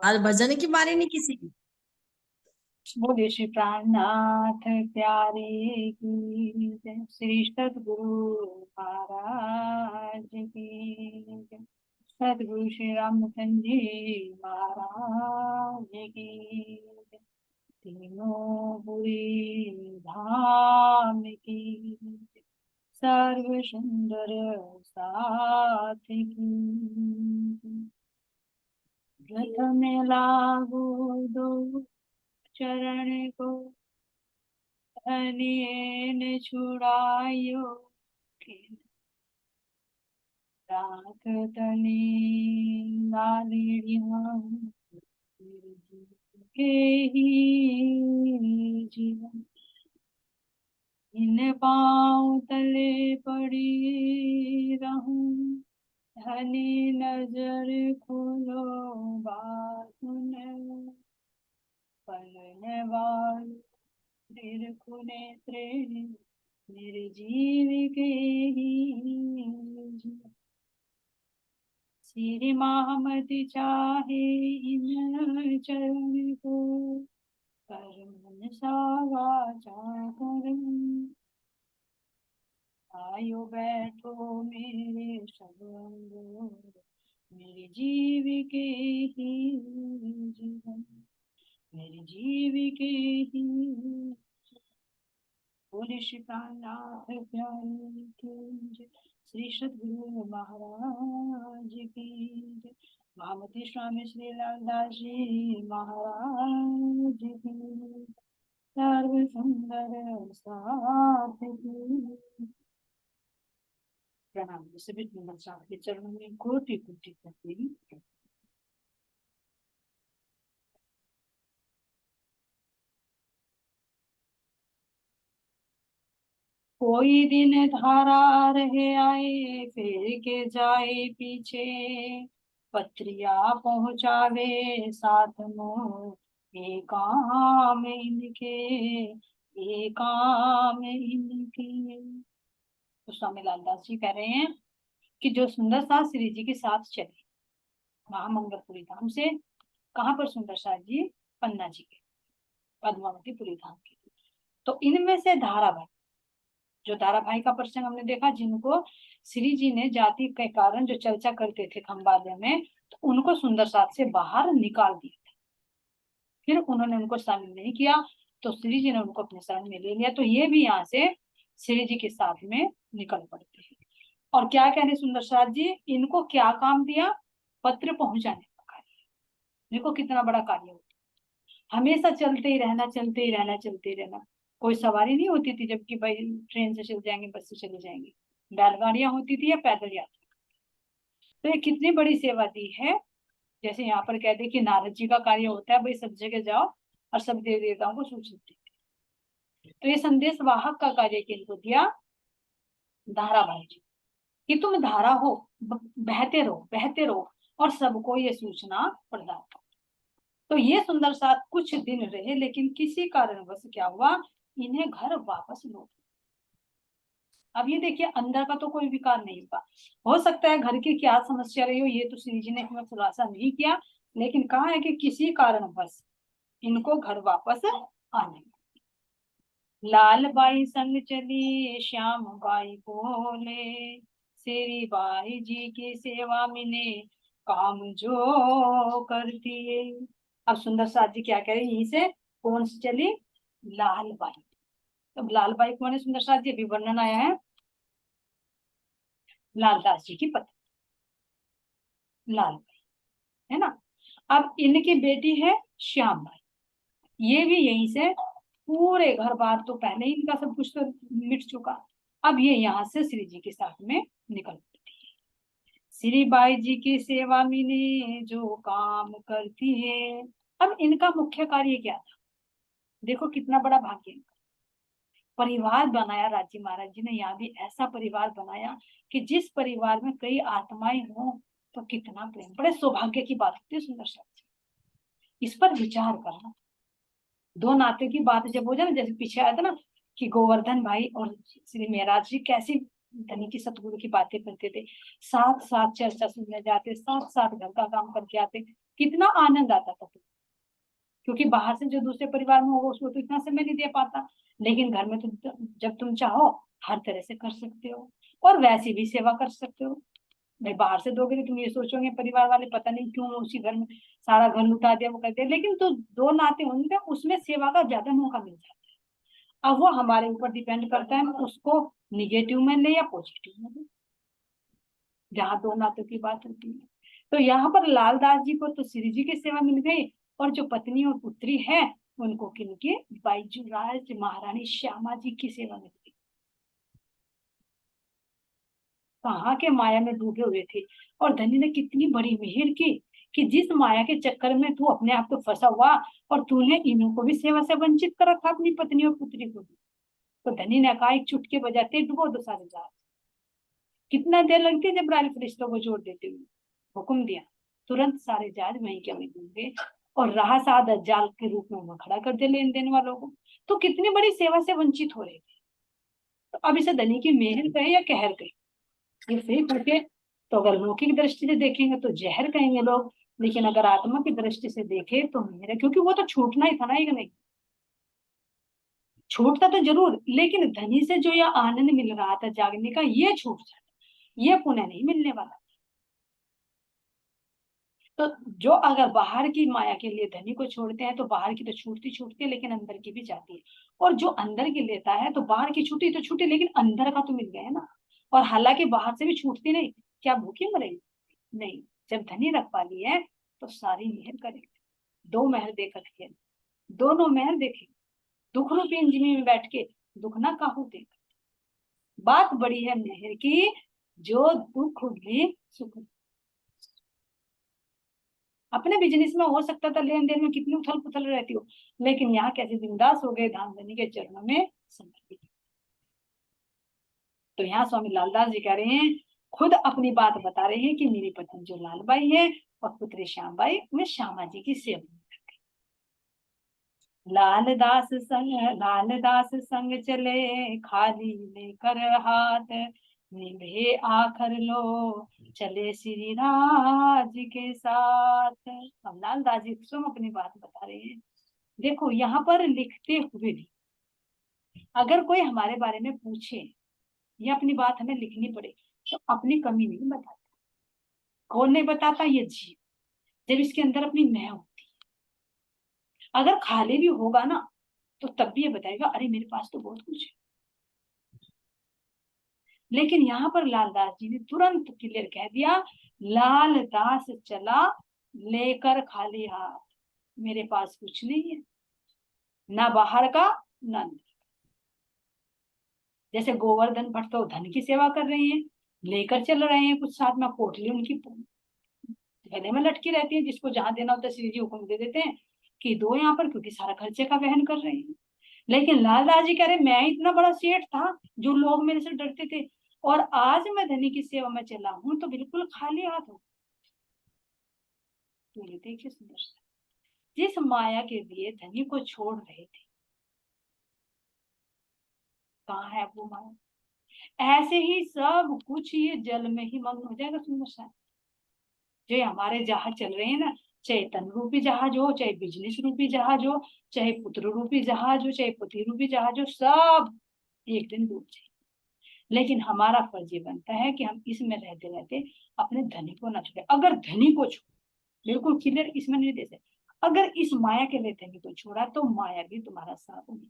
आज भजन की बारी नहीं किसी की। बोले श्री प्राणनाथ प्यारे की जय, श्री सतगुरु महाराज की जय, सतगुरु श्री रामचंद्र जी महाराज की जय, तीनों बुरी धाम की जय, सर्व सुंदर साथ की जय। प्रथम लागू दो चरण को धनियेन छुड़ायो किन राख तनी लालिड़िया के ही जीवन इन पाँव तले पड़ी रहूं धनी नजर खोलो बातुन पलन वाल दीर्घ नेत्रे निर्जीव के ही श्री महामति चाहे इन चरण को कर मन सा वाचा कर आयो बैठो मेरे सब अंग मेरे जीव के ही जीवन मेरे जीव के ही। बोले श्री प्राणनाथ प्यारे की जय, श्री सतगुरु महाराज की जय, महामती स्वामी श्री लालदास जी महाराज की सर्व सुंदर साथ की प्रणाम। सभी नमस्कार के चरणों में कोटि कोटि करती हूँ। कोई दिन धारा रहे आए फिर के जाए पीछे पत्रिया पहुंचावे साथ मोह एक काम इनके एक काम इनके। तो स्वामी लालदास जी कह रहे हैं कि जो सुंदर सास श्री जी के साथ चले महामंगलपुरी धाम से, कहाँ पर सुंदर सास जी? पन्ना जी के पद्मावतीपुरी धाम के। तो इनमें से धारा भाई, जो दारा भाई का प्रसंग हमने देखा, जिनको श्री जी ने जाति के कारण जो चर्चा करते थे खंबाले में, तो उनको सुंदर साथ से बाहर निकाल दिया था। फिर उन्होंने उनको शामिल नहीं किया, तो श्री जी ने उनको अपने शरण में ले लिया। तो ये भी यहाँ से श्री जी के साथ में निकल पड़ते हैं। और क्या कह रहे सुंदर साथ जी? इनको क्या काम दिया? पत्र पहुंचाने का कार्य। देखो कितना बड़ा कार्य होता है। हमेशा चलते ही रहना, चलते ही रहना, चलते ही रहना। कोई सवारी नहीं होती थी, जबकि भाई ट्रेन से चल जाएंगे, बस से चले जाएंगे। बैलगाड़ियां होती थी या पैदल यात्रा। तो ये कितनी बड़ी सेवा दी है। जैसे यहाँ पर कहते हैं कि नारद जी का कार्य होता है, भाई सब जगह जाओ और सब देवी देवताओं को सूचित दे। तो ये संदेश वाहक का कार्य किनको दिया? धारा भाई जी, कि तुम धारा हो, बहते रहो बहते रहो और सबको ये सूचना प्रदान करो। तो ये सुंदर साथ कुछ दिन रहे, लेकिन किसी कारणवश क्या हुआ, इन्हें घर वापस लौट। अब ये देखिए, अंदर का तो कोई विकार नहीं हुआ। हो सकता है घर की क्या समस्या रही हो, ये तो श्री जी ने हमें खुलासा नहीं किया, लेकिन कहा है कि किसी कारणवश इनको घर वापस आने। लाल बाई संग चली श्याम बाई बोले श्री बाई जी की सेवा मिने काम जो करती है। अब सुंदर साथ जी क्या कह रहे, यहीं से कौन सी चली? लाल बाई। तो लाल बाई कौन है? सुंदर साथ जी अभी वर्णन आया है, लालदास जी की पत्नी लाल बाई, है ना। अब इनकी बेटी है श्याम बाई, ये भी यहीं से पूरे घर बार, तो पहले ही इनका सब कुछ तो मिट चुका। अब ये यहाँ से श्री जी के साथ में निकल पड़ती है। श्री बाई जी की सेवा में ने जो काम करती है। अब इनका मुख्य कार्य क्या था? देखो कितना बड़ा भाग्य इनका। परिवार बनाया राजी महाराज जी ने, यहाँ भी ऐसा परिवार बनाया कि जिस परिवार में कई आत्माएं हों तो कितना प्रेम, बड़े सौभाग्य की बात होती है। सुंदर साथ, इस पर विचार करना। दो नाते की बात जब हो जाए ना, जैसे पीछे आया था ना कि गोवर्धन भाई और श्री महाराज जी कैसी धनी की सतगुरु की बातें करते थे, साथ साथ चर्चा सुनने जाते, साथ साथ घर का काम करके आते, कितना आनंद आता था, क्योंकि बाहर से जो दूसरे परिवार में होगा उसको तो इतना समय नहीं दे पाता, लेकिन घर में तो जब तुम चाहो हर तरह से कर सकते हो, और वैसी भी सेवा कर सकते हो। भाई बाहर से दोगे तो तुम ये सोचोगे परिवार वाले पता नहीं क्यों उसी घर में सारा घर लुटा दिया, वो करते हैं, लेकिन तो दो नाते होंगे उसमें सेवा का ज्यादा मौका मिल जाता है। अब वो हमारे ऊपर डिपेंड करता है उसको निगेटिव में ले या पॉजिटिव में ले, जहाँ दो नातों की बात होती है। तो यहाँ पर लालदास जी को तो श्री जी की सेवा मिल गई, और जो पत्नी और पुत्री है उनको किनके, बाईजूराज महारानी श्यामा जी की सेवा मिल गई। कहाँ के माया में डूबे हुए थे, और धनी ने कितनी बड़ी मेहर की कि जिस माया के चक्कर में तू अपने आप तो फंसा हुआ, और तूने इन्हों को भी सेवा से वंचित कर रखा, अपनी पत्नी और पुत्री को भी। तो धनी ने कहा एक चुटके बजाते डुबो दो सारे जहाज। कितना देर लगती है जब फरिश्तों को जोड़ देते हुए, हुक्म दिया तुरंत सारे जहाज वहीं के वहीं डूब गए, और रहा साध जाल के रूप में वहां खड़ा कर दिया लेन देन वालों को। तो कितनी बड़ी सेवा से वंचित हो रहे थे। तो अब इसे धनी की मेहर कहे या कहर कहे, ये फिर करके, तो अगर लौकिक दृष्टि से देखेंगे तो जहर कहेंगे लोग, लेकिन अगर आत्मा की दृष्टि से देखे तो मेहर है, क्योंकि वो तो छूटना ही था ना, एक नहीं छूटता तो जरूर, लेकिन धनी से जो यह आनंद मिल रहा था जागने का, ये छूट जाता, ये पुनः नहीं मिलने वाला। तो जो अगर बाहर की माया के लिए धनी को छोड़ते हैं तो बाहर की तो छूटती छूटती है, लेकिन अंदर की भी जाती है। और जो अंदर की लेता है तो बाहर की छूटी तो छूटी, लेकिन अंदर का तो मिल गया है ना। और हालांकि बाहर से भी छूटती नहीं, क्या भूखी मरेगी? नहीं, जब धनी रखवा ली है तो सारी मेहर करेगी। दो मेहर देकर के, दोनों मेहर देखे, दुख रूपी इंजनी में बैठ के दुख ना काहू देख। बात बड़ी है मेहर की, जो दुख भी सुख। अपने बिजनेस में हो सकता था लेन देन में कितनी उथल पुथल रहती हो, लेकिन यहाँ कैसे बिंदास हो गए, धाम धनी के चरणों में समर्पित। तो यहाँ स्वामी लालदास जी कह रहे हैं, खुद अपनी बात बता रहे हैं कि मेरी पत्नी जो लालबाई है और पुत्री श्यामबाई, मैं श्यामा जी की सेवा में। लालदास संग चले खाली लेकर हाथ, निभे आखर लो चले श्री राज के साथ। अब लालदास जी स्वयं अपनी बात बता रहे हैं। देखो यहाँ पर लिखते हुए भी अगर कोई हमारे बारे में पूछे या अपनी बात हमें लिखनी पड़े तो अपनी कमी नहीं बताता। कौन नहीं बताता? ये जीव, जब इसके अंदर अपनी मैं होती है। अगर खाली भी होगा ना तो तब भी ये बताएगा अरे मेरे पास तो बहुत कुछ है। लेकिन यहाँ पर लालदास जी ने तुरंत क्लियर कह दिया, लालदास चला लेकर खाली हाथ, मेरे पास कुछ नहीं है, ना बाहर का ना अंदर। जैसे गोवर्धन भट्ट तो धन की सेवा कर रहे हैं, लेकर चल रहे हैं कुछ साथ में, पोटली उनकी गले में लटकी रहती है, जिसको जहां देना होता है श्री जी हुक्म दे देते हैं कि दो यहाँ पर, क्योंकि सारा खर्चे का वहन कर रहे हैं। लेकिन लालदास जी कह रहे मैं इतना बड़ा सेठ था, जो लोग मेरे से डरते थे, और आज मैं धनी की सेवा में चला हूं तो बिल्कुल खाली हाथ हूं। तो ये देखिए सुंदर सा, जिस माया के लिए धनी को छोड़ रहे थे, कहाँ है वो माया? ऐसे ही सब कुछ ये जल में ही मग्न हो जाएगा सुंदर सा। जो हमारे जहाज चल रहे हैं ना, चाहे तन रूपी जहाज हो, चाहे बिजनेस रूपी जहाज हो, चाहे पुत्र रूपी जहाज हो, चाहे पति रूपी जहाज हो, सब एक दिन डूब जाए। लेकिन हमारा फर्ज ये बनता है कि हम इसमें रहते रहते अपने धनी को ना छोड़े। अगर धनी को छोड़, बिल्कुल क्लियर इसमें नहीं दे सकते, अगर इस माया के लिए धनी को छोड़ा तो माया भी तुम्हारा साथ नहीं।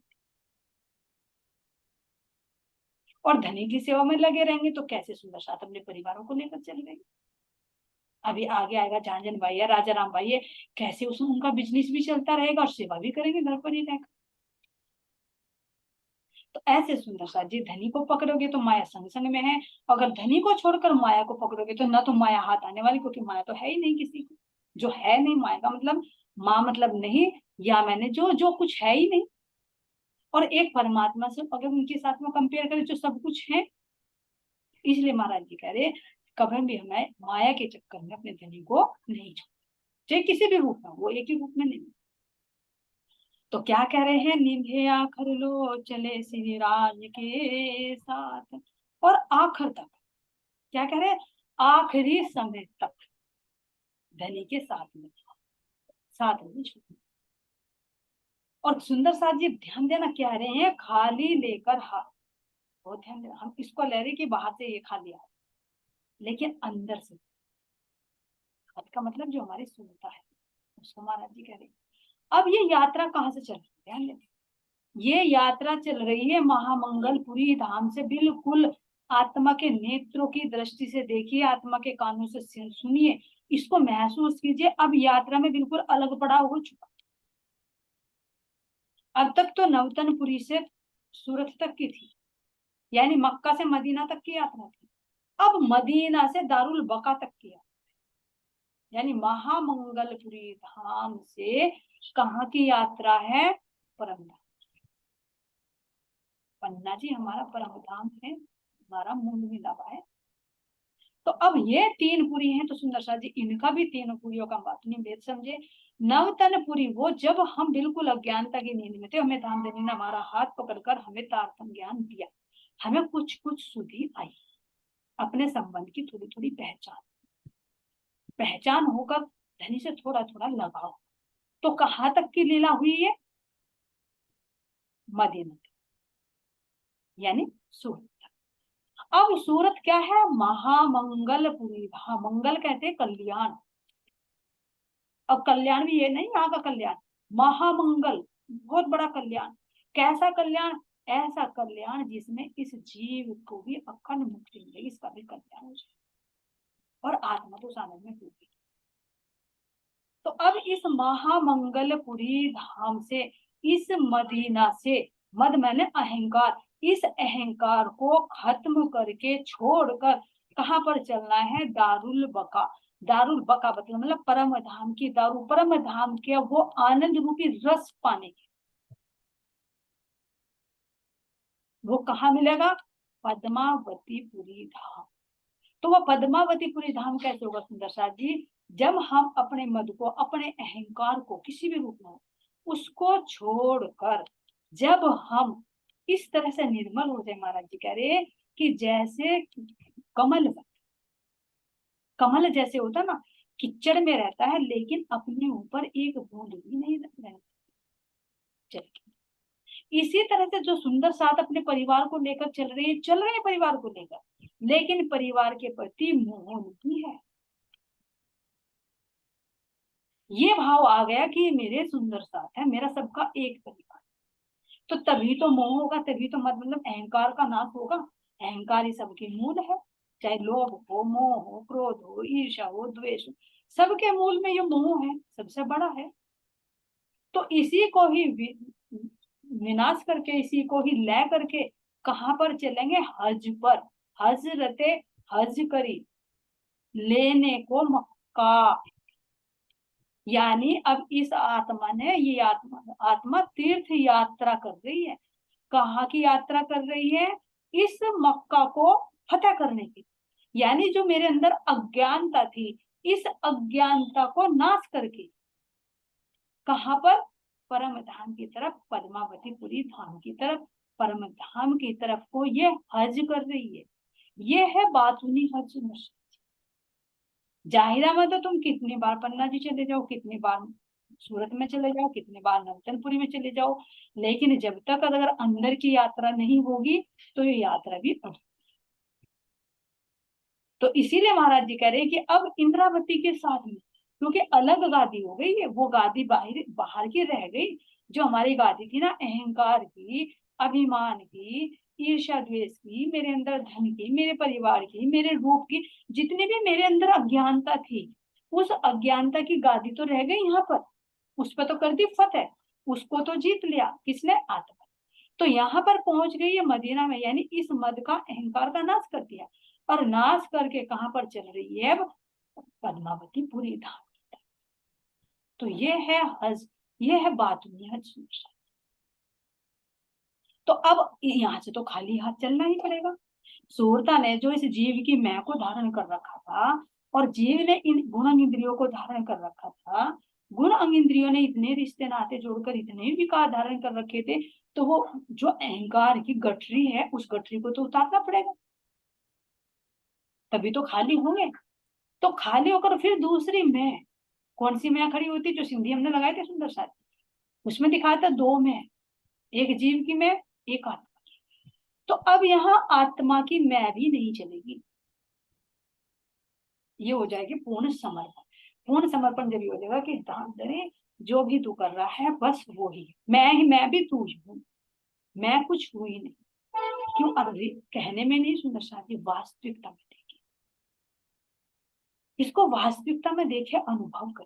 और धनी की सेवा में लगे रहेंगे तो कैसे सुंदर साथ अपने परिवारों को लेकर चलेंगे। अभी आगे आएगा झांझन भाई या राजा राम भाई, कैसे उसमें उनका बिजनेस भी चलता रहेगा और सेवा भी करेंगे घर पर ही रहकर। तो ऐसे सुंदर सा, जी धनी को पकड़ोगे तो माया संग संग में है, अगर धनी को छोड़कर माया को पकड़ोगे तो ना तो माया हाथ आने वाली, क्योंकि माया तो है ही नहीं किसी को। जो है नहीं, माया का मतलब माँ मतलब नहीं, या मैंने जो जो कुछ है ही नहीं। और एक परमात्मा से अगर उनके साथ में कंपेयर करें जो सब कुछ है। इसलिए महाराज जी कह रहे कभी भी हमें माया के चक्कर में अपने धनी को नहीं छोड़, चाहे किसी भी रूप में, वो एक ही रूप में नहीं। तो क्या कह रहे हैं, निभे आखर लो चले श्री राज के साथ। और आखिर तक क्या कह रहे हैं, आखिरी समय तक धनी के साथ में। साथ में छोड़ना। और सुंदर साथ जी ध्यान देना, कह रहे हैं खाली लेकर हाथ, बहुत ध्यान देना। हम इसको ले रहे कि बाहर से ये खाली हाथ, लेकिन अंदर से हाथ का मतलब जो हमारी सुनता है उसको महाराज जी कह रहे हैं। अब ये यात्रा कहाँ से चल रही है, ध्यान देना, ये यात्रा चल रही है महामंगलपुरी धाम से। बिल्कुल आत्मा के नेत्रों की दृष्टि से देखिए, आत्मा के कानों से सुनिए, इसको महसूस कीजिए। अब यात्रा में बिल्कुल अलग पड़ाव हो चुका। अब तक तो नवतनपुरी से सूरत तक की थी, यानी मक्का से मदीना तक की यात्रा थी। अब मदीना से दारुल बका तक की यात्रा, यानी महामंगलपुरी धाम से कहाँ की यात्रा है, परम धाम। पन्ना जी हमारा परम धाम है, हमारा मूल मिलावा है। तो अब ये तीन पुरी हैं, तो सुंदर सा जी इनका भी तीनों पुरियों का बातनी भेद समझे। नवतनपुरी वो जब हम बिल्कुल अज्ञानता की नींद में थे, हमें धाम देने ने हमारा हाथ पकड़कर हमें तारतम ज्ञान दिया, हमें कुछ कुछ सुधि आई, अपने संबंध की थोड़ी थोड़ी पहचान होकर धनी से थोड़ा थोड़ा लगाओ। तो कहाँ तक की लीला हुई है, मदीना, यानी सूरत। अब सूरत क्या है, महामंगलपुरी धाम। मंगल कहते हैं कल्याण। अब कल्याण भी ये नहीं यहाँ का कल्याण, महामंगल, बहुत बड़ा कल्याण। कैसा कल्याण, ऐसा कल्याण जिसमें इस जीव को भी अखंड मुक्ति मिलेगी, इसका भी कल्याण हो जाए और आत्मा तो आनंद में होगी। तो अब इस महामंगलपुरी धाम से, इस मदीना से, मद मैंने अहंकार, इस अहंकार को खत्म करके छोड़कर कहाँ पर चलना है, दारुल बका। दारुल बका मतलब परम धाम की दारू, परम धाम के वो आनंद रूपी रस पाने के। वो कहाँ मिलेगा, पद्मावतीपुरी धाम। तो वह पद्मावतीपुरी धाम कैसे होगा सुंदर साथ जी, जब हम अपने मद को, अपने अहंकार को किसी भी रूप में उसको छोड़कर जब हम इस तरह से निर्मल हो जाए, महाराज जी कह रहे कि जैसे कमल, कमल जैसे होता ना, कीचड़ में रहता है लेकिन अपने ऊपर एक बूंद भी नहीं रहती, इसी तरह से जो सुंदर साथ अपने परिवार को लेकर चल रहे हैं परिवार को लेकर, लेकिन परिवार के प्रति मोह नहीं है। ये भाव आ गया कि मेरे सुंदर साथ है, मेरा सबका एक परिवार, तो तभी तो मोह होगा, तभी तो मतलब अहंकार का नाश होगा। अहंकार ही सबके मूल है, चाहे लोभ हो, मोह हो, क्रोध हो, ईर्ष्या हो, द्वेष हो, सबके मूल में ये मोह है, सबसे बड़ा है। तो इसी को ही विनाश करके, इसी को ही ले करके कहाँ पर चलेंगे, हज पर। हजरते हज करी लेने को मक्का, यानी अब इस आत्मा ने, ये आत्मा तीर्थ यात्रा कर रही है। कहाँ की यात्रा कर रही है, इस मक्का को फतेह करने की, यानी जो मेरे अंदर अज्ञानता थी, इस अज्ञानता को नाश करके कहाँ पर, परम धाम की तरफ, पद्मावतीपुरी धाम की तरफ, परम धाम की तरफ को ये हज कर रही है। ये है बातूनी हज। जाहिरा में तो तुम कितनी बार पन्ना जी चले जाओ, कितनी बार सूरत में चले जाओ, कितनी बार नवतनपुरी में चले जाओ, लेकिन जब तक अगर अंदर की यात्रा नहीं होगी तो ये यात्रा भी अधूरी। तो इसीलिए महाराज जी कह रहे हैं कि अब इंद्रावती के साथ में, क्योंकि अलग गादी हो गई है, वो गादी बाहर बाहर की रह गई। जो हमारी गादी थी ना, अहंकार की, अभिमान की, ईर्ष्या द्वेष की, मेरे अंदर धन की, मेरे परिवार की, मेरे रूप की, जितनी भी मेरे अंदर अज्ञानता थी, उस अज्ञानता की गादी तो रह गई यहाँ पर, उस पर तो कर दी फतेह, उसको तो जीत लिया किसने, आत्मा। तो यहाँ पर पहुंच गई है मदीना में, यानी इस मद का, अहंकार का नाश कर दिया, और नाश करके कहाँ पर चल रही है अब, पद्मावतीपुरी धाम। तो ये है हज, ये है बातूनी हज। तो अब यहाँ से तो खाली हाथ चलना ही पड़ेगा। सूरता ने जो इस जीव की मैं को धारण कर रखा था, और जीव ने इन गुण इंद्रियों को धारण कर रखा था, गुण इंद्रियों ने इतने रिश्ते नाते जोड़कर इतने विकार धारण कर रखे थे, तो वो जो अहंकार की गठरी है, उस गठरी को तो उतारना पड़ेगा, तभी तो खाली होंगे। तो खाली होकर फिर दूसरी मैं, कौन सी मैं खड़ी होती, जो सिंधी हमने लगाए थे सुंदर साथ, उसमें दिखाया था दो मैं, एक जीव की मैं, एक आत्मा की। तो अब यहाँ आत्मा की मैं भी नहीं चलेगी, ये हो जाएगी पूर्ण समर्पण। पूर्ण समर्पण जब ये हो जाएगा कि दान जो भी तू कर रहा है बस वो ही, मैं भी तू ही हूँ, मैं कुछ हूँ ही नहीं। क्यों? अरे कहने में नहीं सुंदर साथ जी, वास्तविकता में देखिए, इसको वास्तविकता में देखे, अनुभव कर।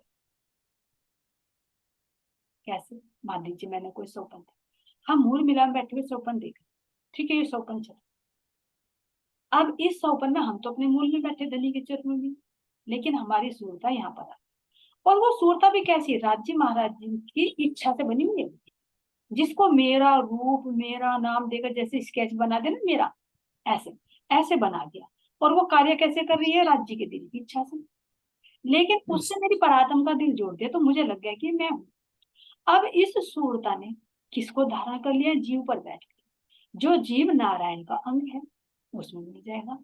कैसे? मान लीजिए मैंने कोई सौपन देखा, हम मूल मिलान बैठे हुए सौपन देख, ठीक है, ये सौपन चल, अब इस सौपन में हम तो अपने मूल में बैठे धनी के चरण में भी, लेकिन हमारी सूरता यहाँ पर है। और वो सूरता भी कैसी है? राज्य महाराज जी की इच्छा से बनी हुई है, जिसको मेरा रूप मेरा नाम देकर जैसे स्केच बना देना मेरा, ऐसे ऐसे बना दिया। और वो कार्य कैसे कर रही है? राज्य के दिल की इच्छा से। लेकिन उससे मेरी परात्म का दिल जोड़ दिया, तो मुझे लग गया कि मैं हूं। अब इस सूरता ने किसको धारण कर लिया? जीव पर बैठ के। जो जीव नारायण का अंग है उसमें मिल जाएगा,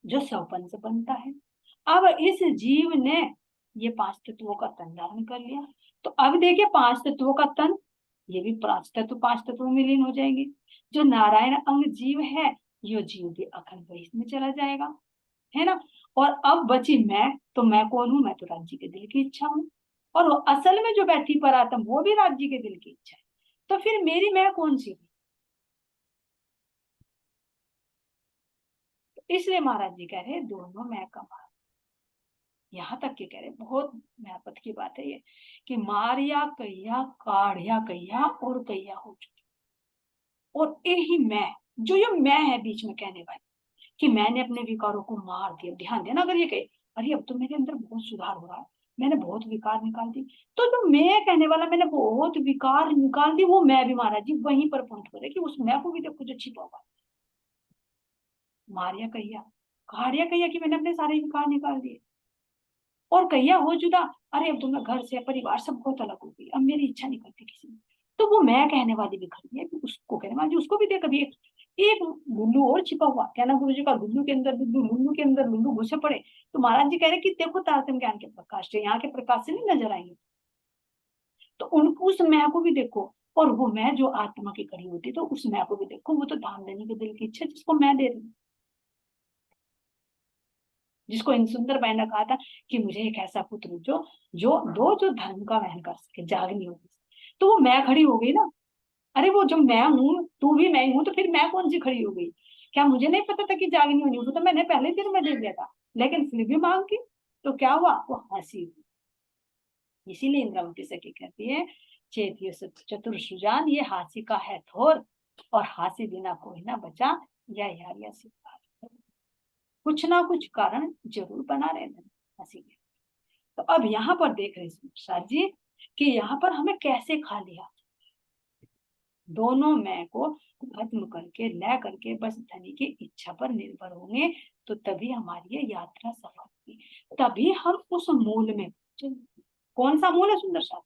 जो सौपन से बनता है। अब इस जीव ने ये पांच तत्वों का तन धारण कर लिया, तो अब देखिए पांच तत्वों का तन, ये भी पांच तत्वों में लीन हो जाएंगे। जो नारायण अंग जीव है, ये जीव भी अखंड इसमें चला जाएगा, है ना। और अब बची मैं, तो मैं कौन हूं? मैं तो राज्य के दिल की इच्छा हूँ, और वो असल में जो बैठी परात्म वो भी राज्य के दिल की इच्छा है। तो फिर मेरी मैं कौन सी हुई? तो इसलिए महाराज जी कह रहे हैं दोनों मैं कमा, यहाँ तक के कह रहे, बहुत महत्व की बात है ये, कि मारिया कैया काढ़िया कैया और कैया हो चुकी। और यही मैं, जो ये मैं है बीच में कहने वाली, कि मैंने अपने विकारों को मार दिया। ध्यान देना, अगर ये कहे अरे अब तो मेरे अंदर बहुत सुधार हो रहा है, मैंने बहुत विकार निकाल दी, तो जो मैं कहने वाला मैंने बहुत विकार निकाल दी, वो मैं भी महाराज जी वहीं पर पहुंच करे कि उस मैं को भी देखो जो छिपा हुआ। मारिया कैया काढ़िया कैया कि मैंने अपने सारे विकार निकाल दिए, और कैया हो जुदा, अरे अब तो मैं घर से परिवार सब बहुत अलग हो गई, अब मेरी इच्छा नहीं करती किसी में। तो वो मैं कहने वाली भी खड़ी है, उसको कहने वाली उसको भी देख, कभी एक लुल्लू और छिपा हुआ, कहना गुरु जी का, लुल्लू के अंदर लुल्लू, लुल्लू के अंदर लुल्लू घुसे पड़े। तो महाराज जी कह रहे कि देखो तारतम्य ज्ञान के प्रकाश से, यहाँ के प्रकाश से नहीं नजर आएंगे, तो उन उस मैं को भी देखो। और वो मैं जो आत्मा की खड़ी होती, तो उस मैं को भी देखो, वो तो धाम देने के दिल की इच्छा जिसको मैं दे रही हूँ, जिसको इन सुंदर बहन ने कहा था कि मुझे एक ऐसा पुत्र जो जो दो जो धर्म का वहन कर सके, जागनी होगी। तो वो मैं खड़ी हो गई ना। अरे वो जो मैं हूँ, तू भी मैं हूँ, तो फिर मैं कौन सी खड़ी हो गई? क्या मुझे नहीं पता था कि जागनी होनी? वो तो मैंने पहले दिन में देख लिया था, लेकिन फिर भी मांग की, तो क्या हुआ? वो हंसी। इसीलिए इंद्रावती सखी कहती है, चेतियो चतुर सुजान, ये हाथी का है थोर, और हाथी बिना कोई ना बचा, या यार या सिद्धार्थ। कुछ ना कुछ कारण जरूर बना रहना हंसी के। तो अब यहाँ पर देख रहे सर जी कि यहाँ पर हमें कैसे खा लिया, दोनों मैं को खत्म करके ले करके बस धनी की इच्छा पर निर्भर होंगे, तो तभी हमारी ये यात्रा सफल होगी, तभी हम उस मूल में पहुंचेंगे। कौन सा मूल है सुंदर साहब?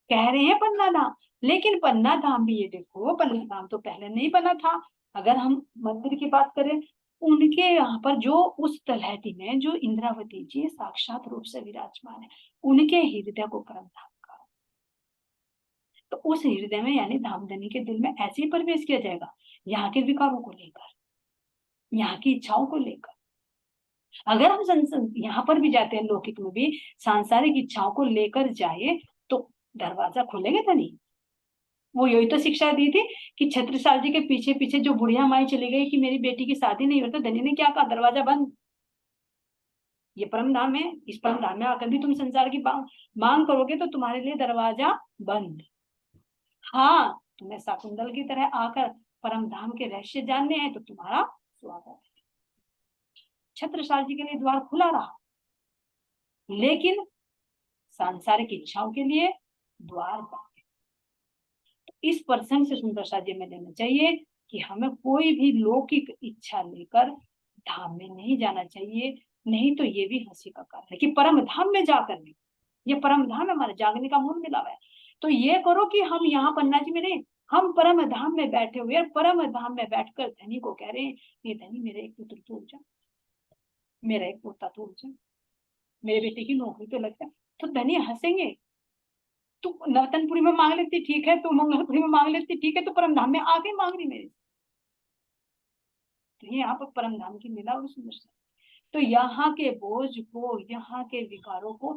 कह रहे हैं पन्ना धाम, लेकिन पन्ना धाम भी ये देखो, पन्ना धाम तो पहले नहीं बना था। अगर हम मंदिर की बात करें, उनके यहाँ पर जो उस तलहटी में जो इंद्रावती जी साक्षात रूप से विराजमान है, उनके हृदय को परम धाम का, तो उस हृदय में यानी धामधनी के दिल में ऐसे ही प्रवेश किया जाएगा, यहाँ के विकारों को लेकर, यहाँ की इच्छाओं को लेकर। अगर हम यहाँ पर भी जाते हैं, लौकिक में भी सांसारिक इच्छाओं को लेकर जाए, तो दरवाजा खोलेंगे धनी? वो यही तो शिक्षा दी थी कि छत्रसाल जी के पीछे पीछे जो बुढ़िया माई चली गई कि मेरी बेटी की शादी नहीं होती, धनी ने क्या कहा? दरवाजा बंद। ये परम धाम है, इस परम धाम में आकर भी तुम संसार की मांग करोगे तो तुम्हारे लिए दरवाजा बंद। हाँ, तुम्हें शाकुंतल की तरह आकर परम धाम के रहस्य जानने हैं तो तुम्हारा स्वागत है। छत्रसाल जी के लिए द्वार खुला रहा, लेकिन सांसारिक इच्छाओं के लिए द्वार बंद। इस प्रसंग से सुंदर साध्य में लेना चाहिए कि हमें कोई भी लौकिक इच्छा लेकर धाम में नहीं जाना चाहिए, नहीं तो ये भी हंसी का कारण है कि परम धाम में जाकर नहीं, ये परम धाम हमारे जागने का मूल मिला हुआ है। तो ये करो कि हम यहाँ पन्ना जी में नहीं, हम परम धाम में बैठे हुए, परम धाम में बैठकर धनी को कह रहे हैं, ये धनी मेरे एक पुत्र तो हो जा, मेरा एक पोता तो हो जा, मेरे बेटे की नौकरी तो लग जाए, तो धनी हंसेंगे, तू नर्तनपुरी में मांग लेती ठीक है, तू मंगलपुरी में मांग लेती ठीक है, तो परमधाम में आके मांग रही मेरे से। तो ये यहाँ पर परमधाम की लीला और सुंदर सा। तो यहाँ के बोझ को, यहाँ के विकारों को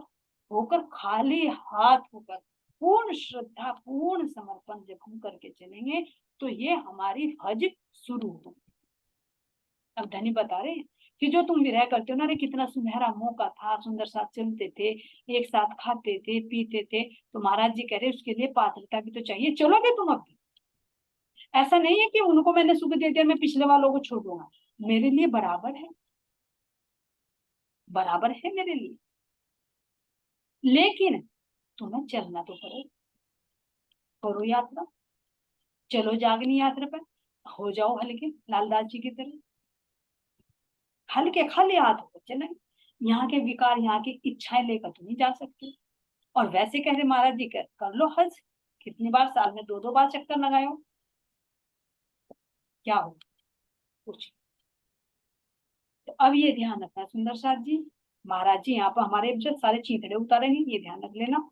होकर, खाली हाथ होकर, पूर्ण श्रद्धा पूर्ण समर्पण जब हम करके चलेंगे तो ये हमारी हज शुरू होगी। अब धनी बता रहे हैं कि जो तुम विरह करते हो ना, रे कितना सुनहरा मौका था, सुंदर साथ चलते थे, एक साथ खाते थे पीते थे, तो महाराज जी कह रहे उसके लिए पात्रता भी तो चाहिए, चलोगे तुम अब? ऐसा नहीं है कि उनको मैंने सुख दे दिया मैं पिछले वालों को छोड़ दूंगा, मेरे लिए बराबर है, बराबर है मेरे लिए, लेकिन तुम्हें चलना तो पड़ेगा। करो यात्रा, चलो जागनी यात्रा पर, हो जाओ हल्के लालदास जी की तरह, हल्के खाली हाथ होकर चले। यहाँ के विकार, यहाँ की इच्छाएं लेकर तो नहीं जा सकते। और वैसे कह रहे महाराज जी कर लो हज, कितनी बार साल में 2-2 बार चक्कर लगाओ, क्या हो कुछ। तो अब ये ध्यान रखना सुंदर साथ जी, महाराज जी यहाँ पर हमारे जो सारे चीथड़े उतारेंगे, ये ध्यान रख लेना।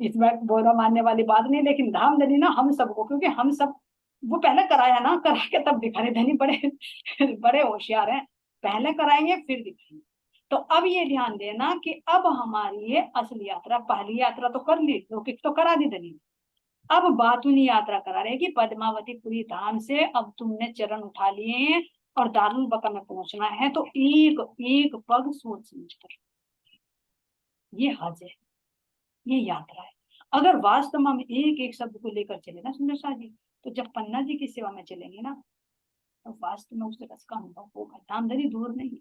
इसमें बोरा मानने वाली बात नहीं, लेकिन धाम धनी ना हम सबको, क्योंकि हम सब वो पहले कराया ना, करा के तब दिखा रहे। धनी बड़े बड़े होशियार हैं, पहले कराएंगे फिर दिखाएंगे। तो अब ये ध्यान देना कि अब हमारी ये असली यात्रा, पहली यात्रा तो कर ली, लौकिक तो करा दी धनी, अब बातूनी यात्रा करा रहे कि पद्मावतीपुरी धाम से अब तुमने चरण उठा लिए हैं और दारुल बका में पहुंचना है, तो एक एक पग सोच समझ कर, ये हज है, ये यात्रा है। अगर वास्तव में हम एक एक शब्द को लेकर चले ना सुंदर शाह जी, तो जब पन्ना जी की सेवा में चलेंगे ना, तो वास्तव में उस रस का अनुभव होगा, दामदरी दूर नहीं।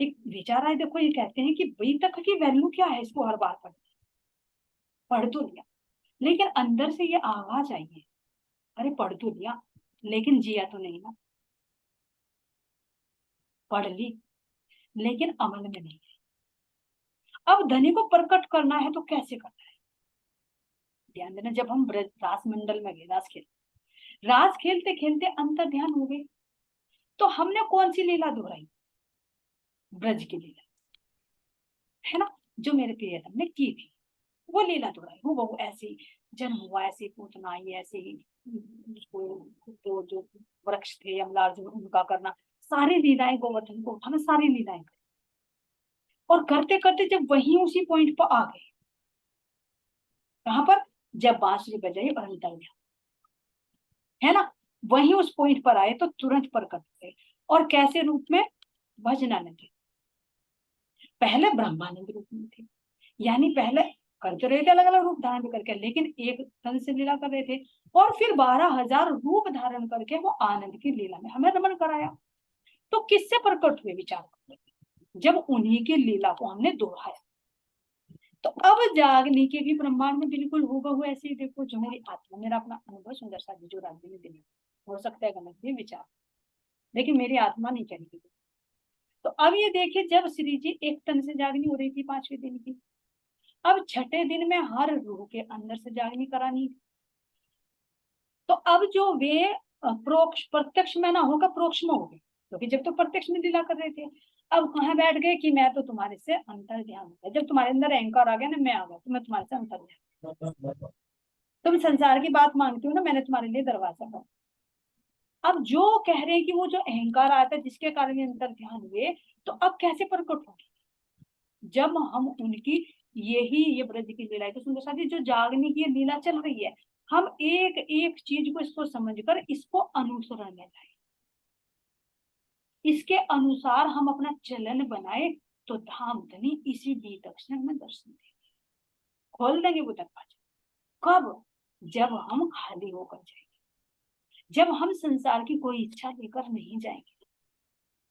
एक विचार आए, देखो ये कहते हैं कि बई तक की वैल्यू क्या है, इसको हर बार पढ़ तो लिया, लेकिन अंदर से ये आवाज आई है, अरे पढ़ तो लिया लेकिन जिया तो नहीं ना, पढ़ ली लेकिन अमल में नहीं। अब धनी को प्रकट करना है तो कैसे करना है, ध्यान देना। जब हम ब्रज रास मंडल में गए, रास खेलते खेलते अंतर ध्यान हो गए, तो हमने कौन सी लीला दोहराई? ब्रज की लीला, है ना, जो मेरे प्रियतम ने की थी, वो लीला दोहराई। वो ऐसी जन्म हुआ, ऐसी पूतना आई, ऐसे ही तो जो वृक्ष थे अमलार्जुन उनका करना, सारी लीलाएं गोवर्धन को उठाना, सारी लीलाएं, और करते करते जब वही उसी पॉइंट पर आ गए, कहां पर? जब बांसुरी बजाई और अंतर ध्यान, है ना, वही उस पॉइंट पर आए तो तुरंत प्रकट हुए। और कैसे रूप में? भजनानंद, पहले ब्रह्मानंद रूप में थे, यानी पहले करते रहे थे अलग अलग रूप धारण करके, लेकिन एक तन से लीला कर रहे थे, और फिर 12,000 रूप धारण करके वो आनंद की लीला में हमें रमण कराया। तो किससे प्रकट हुए? विचार करो, जब उन्हीं की लीला को हमने दोहराया। तो अब जागने के भी ब्रह्मांड में बिल्कुल होगा हुआ ऐसे ही, देखो जो मेरी आत्मा, मेरा अपना अनुभव सुंदर सा जो राज्य में दिया, हो सकता है गलत भी विचार, लेकिन मेरी आत्मा नहीं चली। तो अब ये देखिए, जब श्री जी एक तन से जागनी हो रही थी 5वें दिन की, अब छठे दिन में हर रूह के अंदर से जागनी करानी। तो अब जो वे प्रोक्ष प्रत्यक्ष में ना होगा, प्रोक्ष में हो गए, क्योंकि जब तो प्रत्यक्ष में लीला कर रहे थे, अब कहाँ बैठ गए कि मैं तो तुम्हारे से अंतर ध्यान होता है। जब तुम्हारे अंदर अहंकार आ गया ना, मैं आ गया तो मैं तुम्हारे से अंतर ध्यान, तुम संसार की बात मांगती हो ना, मैंने तुम्हारे लिए दरवाजा खोला। अब जो कह रहे हैं कि वो जो अहंकार आया था जिसके कारण ये अंतर ध्यान हुए, तो अब कैसे प्रकट होगी? जब हम उनकी यही ये ब्रज की लीला है, तो सुंदर साथी जो जागने की लीला चल रही है, हम एक एक चीज को इसको समझकर इसको अनुसरण में लाए, इसके अनुसार हम अपना चलन बनाए, तो धाम धनी इसी बीत अक्षर में दर्शन देंगे, खोल देंगे वो दरवाजा। कब? जब हम खाली होकर जाएंगे, जब हम संसार की कोई इच्छा लेकर नहीं जाएंगे,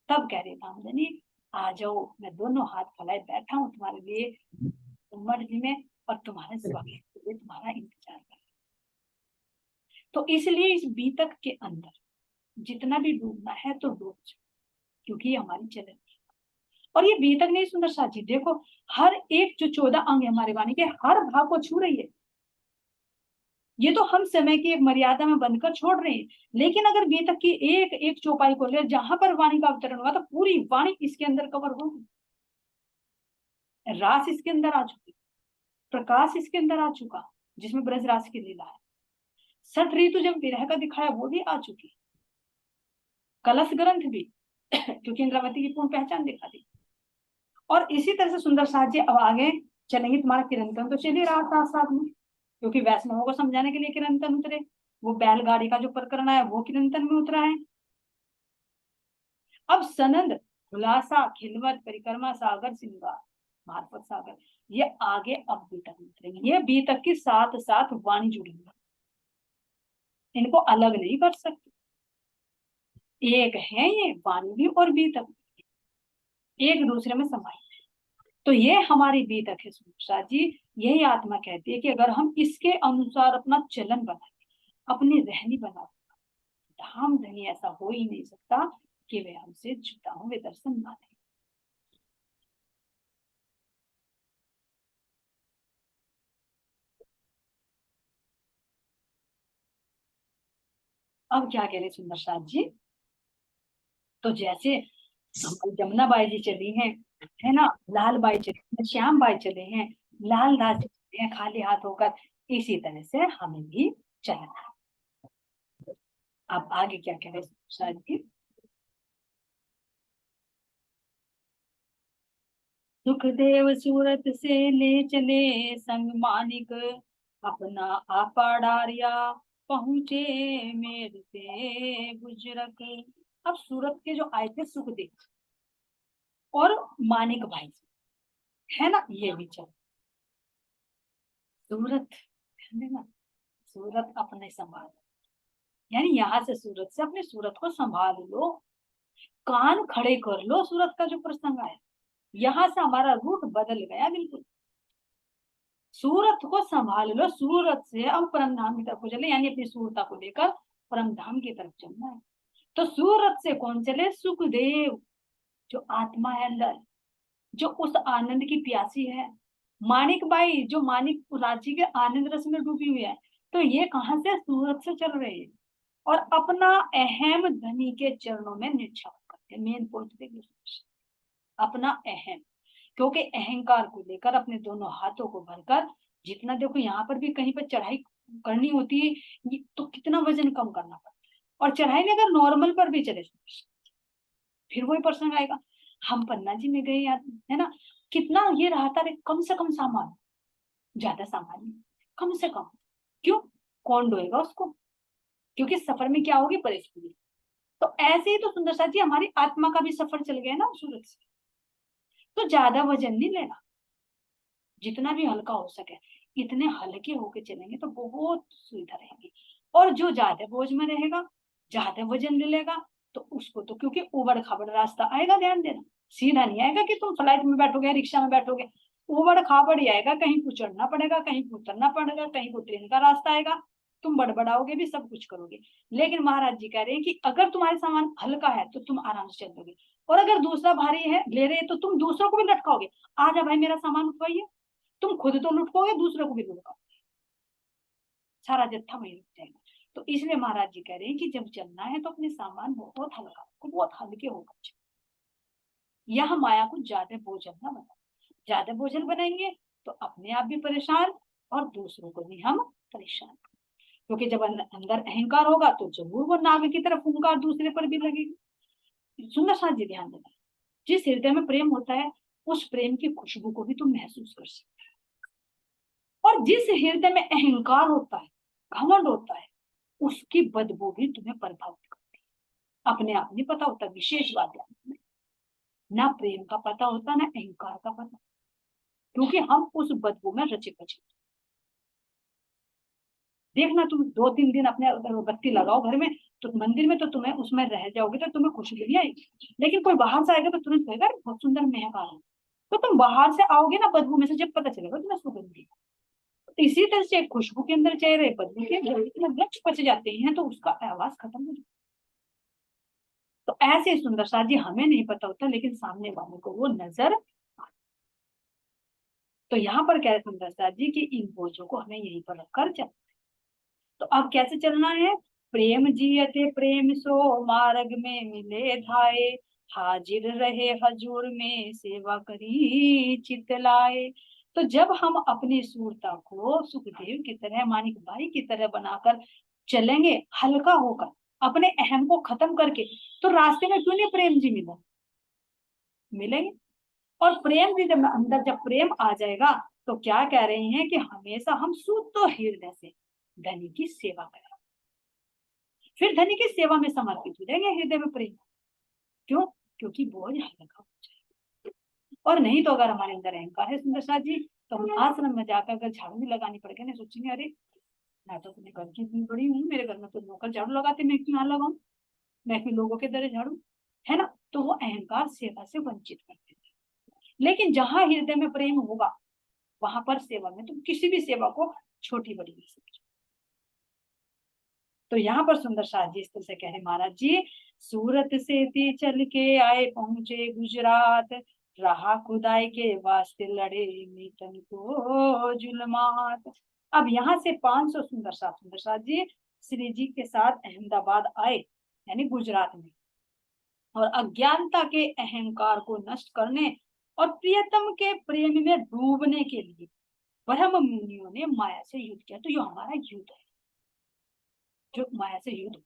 तब कह रहे धाम धनी आ जाओ, मैं दोनों हाथ फैलाए बैठा हूं तुम्हारे लिए मर्जी में, और तुम्हारे स्वागत के लिए तुम्हारा इंतजार कर। तो इसलिए इस बीतक के अंदर जितना भी डूबना है तो डूब जाओ, क्योंकि ये हमारी चलन है। और ये बीतक नहीं सुंदर साथी, देखो हर एक जो 14 अंग है हमारे वाणी के, हर भाव को छू रही है। ये तो हम समय की एक मर्यादा में बंधकर छोड़ रहे हैं, लेकिन अगर बीतक की एक एक चौपाई को ले, जहां पर वाणी का अवतरण हुआ तो पूरी वाणी इसके अंदर कवर होगी। रास इसके अंदर आ चुकी, प्रकाश इसके अंदर आ चुका, जिसमें ब्रज रास की लीला है। सठ ऋतु जब विरह का दिखाया वो भी आ चुकी, कलश ग्रंथ भी क्योंकि इंद्रावती की पूर्ण पहचान दिखा दी। और इसी तरह से सुंदर साथ जी अब आगे चलेंगे, तुम्हारा किरंतन तो चल ही रहा था साथ में, क्योंकि वैष्णवों को समझाने के लिए किरंतन उतरे। वो बैलगाड़ी का जो प्रकरण है वो किरंतन में उतरा है। अब सनंद, खुलासा, खिलवत, परिक्रमा, सागर, सिंगार, मार्फत सागर, ये आगे अब बीतक उतरेंगे। ये बीतक के साथ साथ वाणी जुड़ी हुई, इनको अलग नहीं कर सकते, एक है ये वाणी भी और बीतक, एक दूसरे में समाये। तो ये हमारी बीतक है सुषा जी। यही आत्मा कहती है कि अगर हम इसके अनुसार अपना चलन बनाए, अपनी रहनी बनाए, धाम धनी ऐसा हो ही नहीं सकता कि वे हमसे जुदा हो, वे दर्शन ना दें। अब क्या कह रहे सुंदर साथ जी, तो जैसे हमारी जमुना बाई जी चली हैं, है ना, लाल बाई चली हैं, श्याम बाई चले हैं, लाल दास जी चले हैं खाली हाथ होकर, इसी तरह से हमें भी चलना है। अब आगे क्या कह रहे साथ जी, सुखदेव सूरत से ले चले संग मानिक, अपना आपा डारिया पहुंचे मेरे से गुजरक। अब सूरत के जो आए थे सुखदेव और मानिक भाई, है ना, ये भी चल सूरत, ना, सूरत अपने संभाल, यानी यहाँ से सूरत से अपने सूरत को संभाल लो, कान खड़े कर लो। सूरत का जो प्रसंग आया, यहाँ से हमारा रूट बदल गया बिल्कुल। सूरत को संभाल लो, सूरत से हम परम धाम की तरफ को चले, यानी अपनी सूरता को लेकर परम धाम की तरफ चलना है। तो सूरत से कौन चले? सुखदेव, जो आत्मा है अंदर, जो उस आनंद की प्यासी है। मानिक बाई, जो मानिक राज्य के आनंद रस में डूबी हुई है। तो ये कहां से? सूरत से चल रहे हैं और अपना अहम धनी के चरणों में निक्षेप करते। मेन पॉइंट देखिए, अपना अहम, क्योंकि अहंकार को लेकर अपने दोनों हाथों को भरकर, जितना देखो यहाँ पर भी कहीं पर चढ़ाई करनी होती है तो कितना वजन कम करना पड़ता है, और चढ़ाई में अगर नॉर्मल पर भी चले फिर वही प्रसंग आएगा। हम पन्ना जी में गए याद है ना, कितना ये रहा था, कम से कम सामान, ज्यादा सामान नहीं, कम से कम। क्यों? कौन ढोएगा उसको? क्योंकि सफर में क्या होगी? परेशानी। तो ऐसे ही तो सुंदर साथ जी हमारी आत्मा का भी सफर चल गया ना सूरत से। तो ज्यादा वजन नहीं लेना, जितना भी हल्का हो सके, इतने हल्के होके चलेंगे तो बहुत सुविधा रहेगी। और जो ज्यादा बोझ में रहेगा, ज्यादा वजन ले लेगा, तो उसको तो, क्योंकि उबड़ खाबड़ रास्ता आएगा, ध्यान देना, सीधा नहीं आएगा कि तुम फ्लाइट में बैठोगे, रिक्शा में बैठोगे, उबड़ खाबड़ ही आएगा। कहीं को चढ़ना पड़ेगा, कहीं को उतरना पड़ेगा, कहीं को ट्रेन का रास्ता आएगा, तुम बड़बड़ाओगे भी, सब कुछ करोगे। लेकिन महाराज जी कह रहे हैं कि अगर तुम्हारे सामान हल्का है तो तुम आराम से चलोगे, और अगर दूसरा भारी है ले रहे तो तुम दूसरों को भी लटकाओगे, आ जा भाई मेरा सामान उठवाइए। तुम खुद तो लुटकोगे, दूसरों को भी लुटकाओगे, सारा जत्था वहीं रुक जाएगा। तो इसलिए महाराज जी कह रहे हैं कि जब चलना है तो अपने सामान बहुत हल्का, बहुत हल्के होकर, यह माया को ज्यादा बोझल ना बना। ज्यादा बोझल बनाएंगे तो अपने आप भी परेशान और दूसरों को भी हम परेशान, क्योंकि जब अंदर अहंकार होगा तो जरूर वो नाग की तरफ फुंकार दूसरे पर भी लगेगी। सुंदर साथ जी ध्यान देना, जिस हृदय में प्रेम होता है उस प्रेम की खुशबू को भी तुम महसूस कर सकते हो, और जिस हृदय में अहंकार होता है, घमंड होता है, उसकी बदबू भी तुम्हें प्रभावित करती है। अपने आप नहीं पता होता, विशेष बात है, ना प्रेम का पता होता ना अहंकार का पता, क्योंकि हम उस बदबू में रचे बचे। देखना, तुम 2-3 दिन अपने बत्ती लगाओ घर में, तो मंदिर में तो तुम्हें उसमें रह जाओगे तो तुम्हें खुशबू नहीं आएगी, लेकिन कोई बाहर से आएगा तो तुरंत कहेगा बहुत सुंदर महक आ रहा है। तो तुम बाहर से आओगे ना बदबू में से, जब पता चलेगा तुम्हें सुगंधी। इसी तरह से खुशबू के अंदर चाहे रहे, बदबू के अंदर वृक्ष बच जाते हैं तो उसका आवाज खत्म हो जाता। तो ऐसे सुंदर साथ जी हमें नहीं पता होता, लेकिन सामने वाले को वो नजर। तो यहाँ पर कह रहे सुंदर साथ जी कि इन बोझों को हमें यहीं पर रखकर चल, तो अब कैसे चलना है? प्रेम जियते प्रेम सो मार्ग में मिले धाए, हाजिर रहे हजूर में सेवा करी चित लाए। तो जब हम अपनी सूरता को सुखदेव की तरह, मानिक भाई की तरह बनाकर चलेंगे, हल्का होकर, अपने अहम को खत्म करके, तो रास्ते में क्यों नहीं प्रेम जी मिलेंगे। और प्रेम जी जब अंदर, जब प्रेम आ जाएगा, तो क्या कह रहे हैं कि हमेशा हम शुद्ध हृदय से धनी की सेवा करें, फिर धनी की सेवा में समर्पित हो जाएंगे हृदय में प्रेम। क्यों? क्योंकि बोझ हल्का हो जाए। और नहीं तो अगर हमारे अंदर अहंकार है सुंदर साथ जी, तो हम आश्रम में जाकर अगर झाड़ू भी लगानी पड़ गई ना, सोचेंगे अरे मैं तो अपने घर की इतनी बड़ी हूँ, मेरे घर में तो नौकर झाड़ू लगाते, मैं क्यों यहाँ लगाऊं, मैं क्यों लोगों के दरे झाड़ू, है ना। तो वो अहंकार सेवा से वंचित कर देते हैं। लेकिन जहां हृदय में प्रेम होगा, वहां पर सेवा में तुम किसी भी सेवा को छोटी बड़ी नहीं समझो। तो यहाँ पर सुंदर शाह जी इस तरह से कह रहे महाराज जी, सूरत से ती चल के आए पहुंचे गुजरात, रहा खुदाई के वास्ते लड़े मीतन को जुल्मात। अब यहाँ से 500 सुंदर शाह जी श्री जी के साथ अहमदाबाद आए, यानी गुजरात में, और अज्ञानता के अहंकार को नष्ट करने और प्रियतम के प्रेम में डूबने के लिए ब्रह्म मुनियों ने माया से युद्ध किया। तो ये हमारा युद्ध है, जो माया से युद्ध हो,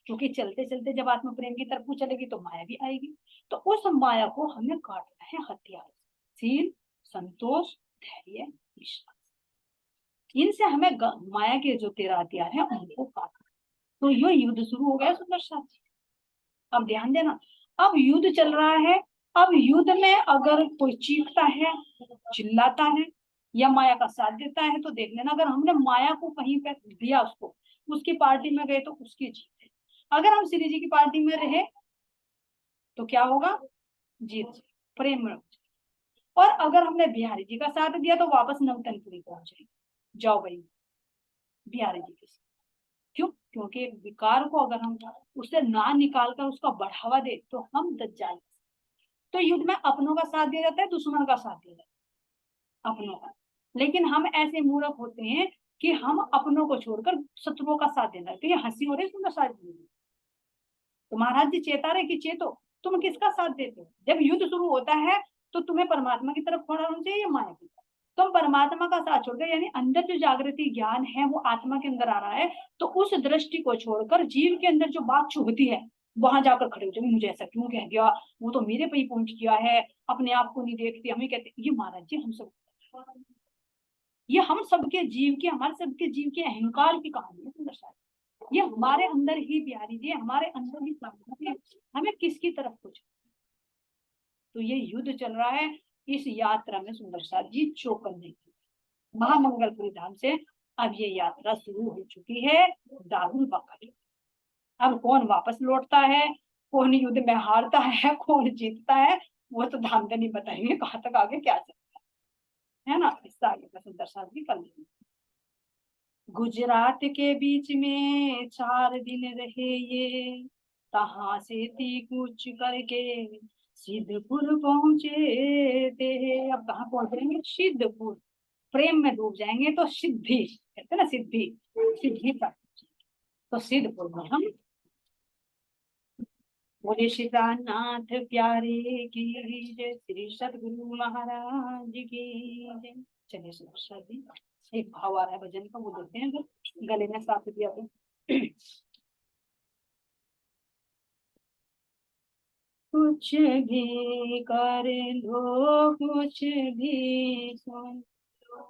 क्योंकि चलते चलते जब आत्म प्रेम की तरफ को चलेगी तो माया भी आएगी। तो उस माया को हमें काटना है हथियार, सील, संतोष, धैर्य, विश्वास, इनसे हमें माया के जो 13 हथियार है उनको काटना। तो ये युद्ध शुरू हो गया सुंदर साथी। अब ध्यान देना, अब युद्ध चल रहा है। अब युद्ध में अगर कोई चीखता है, चिल्लाता है, या माया का साथ देता है, तो देख लेना, अगर हमने माया को कहीं पे दिया, उसको उसकी पार्टी में गए, तो उसकी जीत है। अगर हम श्री जी की पार्टी में रहे, तो क्या होगा? जीत, प्रेम में। और अगर हमने बिहारी जी का साथ दिया, तो वापस नवतनपुरी पहुंच जाएंगे, जाओ भाई बिहारी जी के साथ। क्यों? क्योंकि विकार को अगर हम उससे ना निकाल कर उसका बढ़ावा दे, तो हम दज्जाल। तो युद्ध में अपनों का साथ दिया जाता है, दुश्मन का साथ दिया जाता है, अपनों का। लेकिन हम ऐसे मूर्ख होते हैं कि हम अपनों को छोड़कर शत्रुओं का साथ देना है। तो ये हंसी हो रही सुंदर साथ दी, तो महाराज जी चेता रहे कि चेतो, तुम किसका साथ देते हो? जब युद्ध शुरू होता है, तो तुम्हें परमात्मा की तरफ खड़ा होना चाहिए या माया की तरफ? तुम परमात्मा का साथ छोड़ गए, यानी अंदर जो जागृति ज्ञान है वो आत्मा के अंदर आ रहा है, तो उस दृष्टि को छोड़कर जीव के अंदर जो बात चुभती है, वहां जाकर खड़े हो जाओ, मुझे ऐसा क्यों कह दिया, वो तो मेरे पे ही पहुंच गया है, अपने आप को नहीं देखते, हमें कहते। ये महाराज जी हम सब, ये हम सबके जीव की, हमारे सबके जीव के अहंकार की कहानी है सुंदर साहब। ये हमारे अंदर ही बिहारी जी, हमारे अंदर ही सामने है, हमें किसकी तरफ कुछ। तो ये युद्ध चल रहा है इस यात्रा में सुंदर साथ जी चौकन्ने की, महामंगलपुरी धाम से अब ये यात्रा शुरू हो चुकी है दारुल बकर। अब कौन वापस लौटता है, कौन युद्ध में हारता है, कौन जीतता है, वो तो धाम नहीं बताएंगे कहाँ तक आगे क्या चलता है ना। इससे आगे का सुंदर साथ जी कर लेंगे। गुजरात के बीच में 4 दिन रहे ये, तहां से थी कूच करके सिद्धपुर पहुंचे थे। अब कहाँ पहुंचेंगे? सिद्धपुर। प्रेम में डूब जाएंगे तो सिद्धि, कहते ना सिद्धि, सिद्धि प्राप्त। तो सिद्धपुर में हम, बोले सीतानाथ प्यारे की जय, श्री सदगुरु महाराज की जय। चलिए सुरक्षा जी, एक भाव आ रहा है भजन का, वो देते हैं, अगर गले में साथ दिया तो। कुछ भी कर लो, कुछ भी सुन लो,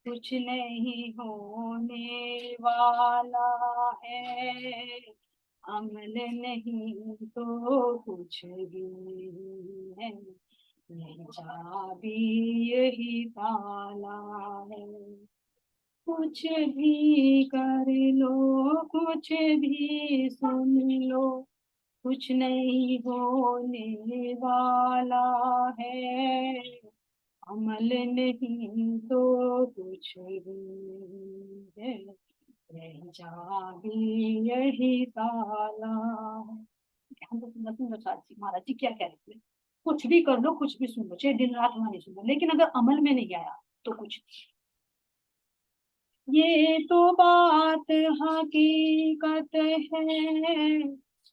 कुछ नहीं होने वाला है, अमल नहीं तो कुछ भी है, नहीं चाबी यही ताला है। कुछ भी कर लो, कुछ भी सुन लो, कुछ नहीं होने वाला है, अमल नहीं तो कुछ भी है, रह जाबी यही ताला है। हम तो सुंदर सुंदर साथी महाराज जी क्या कह रहे थे, कुछ भी कर लो, कुछ भी सुन लो, चाहे दिन रात हमारी सुन लो, लेकिन अगर अमल में नहीं आया तो कुछ। ये तो बात हकीकत है,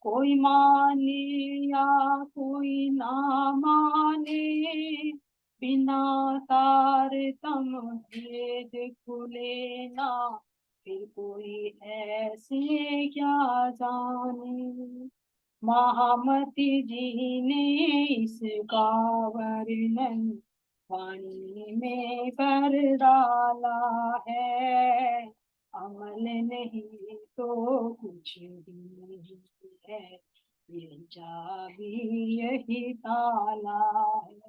कोई माने या कोई ना माने, बिना तारतम भेद खुले ना, फिर कोई ऐसे क्या जाने। महामती जी ने इसका वर्णन वाणी में कर डाला है। अमल नहीं तो कुछ भी नहीं है, ये चाबी यही ताला है।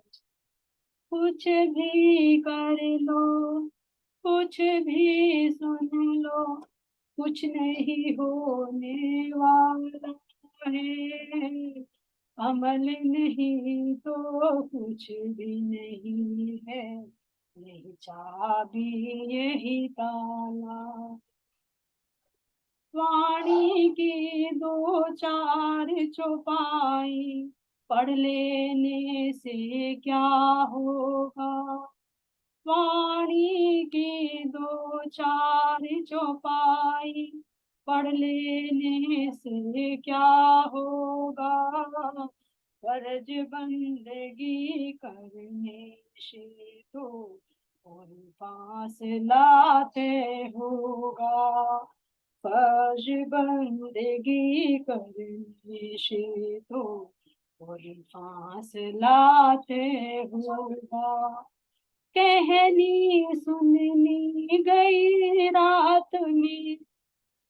कुछ भी कर लो, कुछ भी सुन लो, कुछ नहीं होने वाला है। अमल नहीं तो कुछ भी नहीं है, यही चाबी यही ताला। वाणी की दो चार चौपाई पढ़ लेने से क्या होगा। वाणी की दो चार चौपाई पढ़ लेने से क्या होगा। फर्ज बंदगी करने से तो और पास लाते होगा। फर्ज बंदगी करने से तो और फांस लाते होगा। कहनी सुननी गई रात में,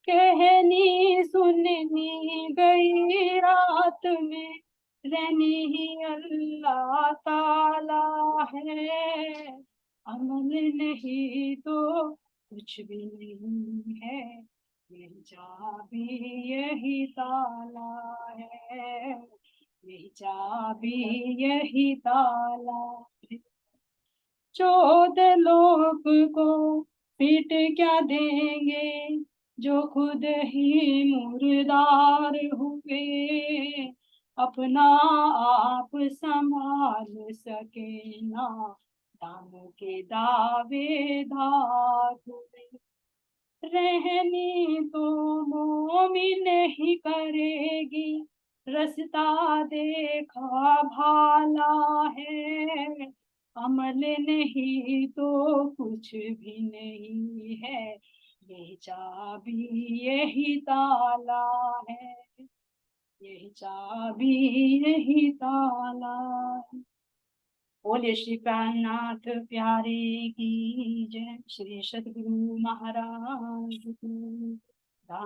कहनी सुननी गई रात में, रहनी ही अल्लाह ताला है। अमल नहीं तो कुछ भी नहीं है, यही चाबी यही ताला है, यही चाबी यही ताला है। 14 लोग को पीट क्या देंगे, जो खुद ही मुर्दार हुए। अपना आप संभाल सके ना, दाम के दावेदार हुए। रहनी तो मोमिन ही करेगी, रास्ता देखा भाला है। अमल नहीं तो कुछ भी नहीं है, ये चाबी यही ताला है, यही चाबी यही ताला है। बोले श्री प्राणनाथ प्यारे की जय। श्री सतगुरु महाराज की।